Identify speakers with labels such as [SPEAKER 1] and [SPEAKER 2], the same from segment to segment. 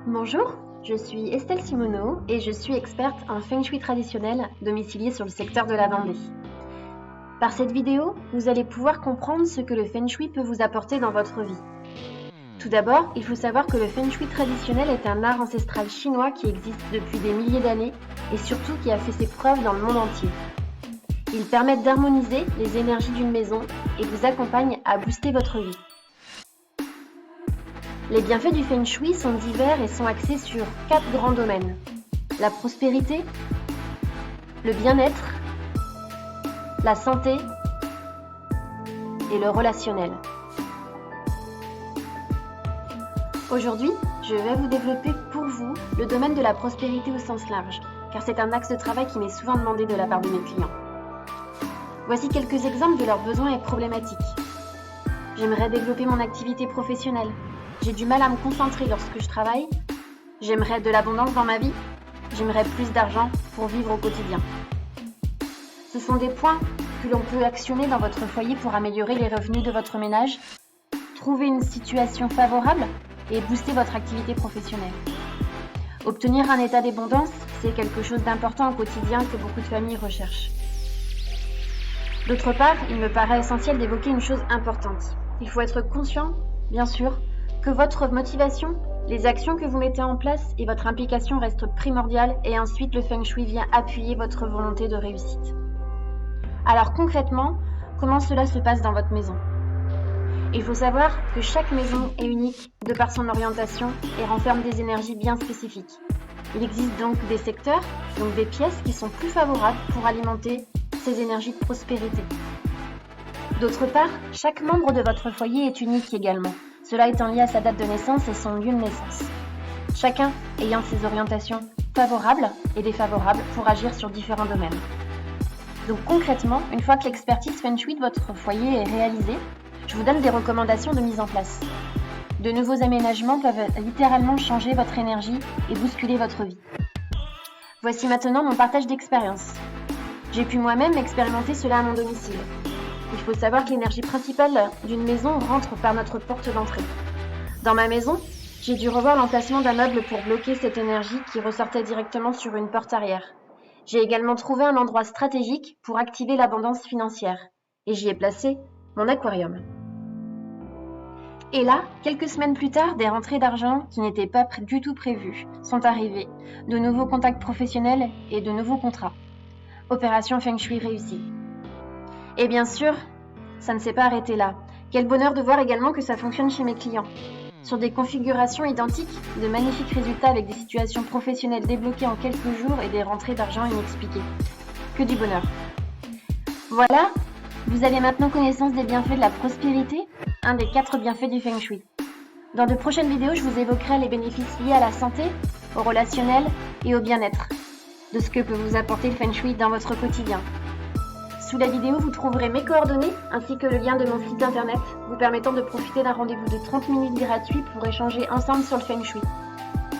[SPEAKER 1] Bonjour, je suis Estelle Simoneau et je suis experte en Feng Shui traditionnel domiciliée sur le secteur de la Vendée. Par cette vidéo, vous allez pouvoir comprendre ce que le Feng Shui peut vous apporter dans votre vie. Tout d'abord, il faut savoir que le Feng Shui traditionnel est un art ancestral chinois qui existe depuis des milliers d'années et surtout qui a fait ses preuves dans le monde entier. Il permet d'harmoniser les énergies d'une maison et vous accompagne à booster votre vie. Les bienfaits du Feng Shui sont divers et sont axés sur 4 grands domaines. La prospérité, le bien-être, la santé et le relationnel. Aujourd'hui, je vais vous développer pour vous le domaine de la prospérité au sens large, car c'est un axe de travail qui m'est souvent demandé de la part de mes clients. Voici quelques exemples de leurs besoins et problématiques. J'aimerais développer mon activité professionnelle. J'ai du mal à me concentrer lorsque je travaille. J'aimerais de l'abondance dans ma vie. J'aimerais plus d'argent pour vivre au quotidien. Ce sont des points que l'on peut actionner dans votre foyer pour améliorer les revenus de votre ménage, trouver une situation favorable et booster votre activité professionnelle. Obtenir un état d'abondance, c'est quelque chose d'important au quotidien que beaucoup de familles recherchent. D'autre part, il me paraît essentiel d'évoquer une chose importante. Il faut être conscient, bien sûr, que votre motivation, les actions que vous mettez en place et votre implication restent primordiales et ensuite le Feng Shui vient appuyer votre volonté de réussite. Alors concrètement, comment cela se passe dans votre maison ? Il faut savoir que chaque maison est unique de par son orientation et renferme des énergies bien spécifiques. Il existe donc des secteurs, donc des pièces qui sont plus favorables pour alimenter ces énergies de prospérité. D'autre part, chaque membre de votre foyer est unique également, cela étant lié à sa date de naissance et son lieu de naissance. Chacun ayant ses orientations favorables et défavorables pour agir sur différents domaines. Donc concrètement, une fois que l'expertise Feng Shui de votre foyer est réalisée, je vous donne des recommandations de mise en place. De nouveaux aménagements peuvent littéralement changer votre énergie et bousculer votre vie. Voici maintenant mon partage d'expérience. J'ai pu moi-même expérimenter cela à mon domicile. Il faut savoir que l'énergie principale d'une maison rentre par notre porte d'entrée. Dans ma maison, j'ai dû revoir l'emplacement d'un meuble pour bloquer cette énergie qui ressortait directement sur une porte arrière. J'ai également trouvé un endroit stratégique pour activer l'abondance financière. Et j'y ai placé mon aquarium. Et là, quelques semaines plus tard, des rentrées d'argent qui n'étaient pas du tout prévues sont arrivées. De nouveaux contacts professionnels et de nouveaux contrats. Opération Feng Shui réussie. Et bien sûr, ça ne s'est pas arrêté là. Quel bonheur de voir également que ça fonctionne chez mes clients. Sur des configurations identiques, de magnifiques résultats avec des situations professionnelles débloquées en quelques jours et des rentrées d'argent inexpliquées. Que du bonheur. Voilà, vous avez maintenant connaissance des bienfaits de la prospérité, un des 4 bienfaits du Feng Shui. Dans de prochaines vidéos, je vous évoquerai les bénéfices liés à la santé, au relationnel et au bien-être, de ce que peut vous apporter le Feng Shui dans votre quotidien. Sous la vidéo, vous trouverez mes coordonnées ainsi que le lien de mon site internet vous permettant de profiter d'un rendez-vous de 30 minutes gratuit pour échanger ensemble sur le Feng Shui.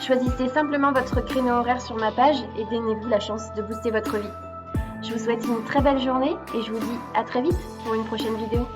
[SPEAKER 1] Choisissez simplement votre créneau horaire sur ma page et donnez-vous la chance de booster votre vie. Je vous souhaite une très belle journée et je vous dis à très vite pour une prochaine vidéo.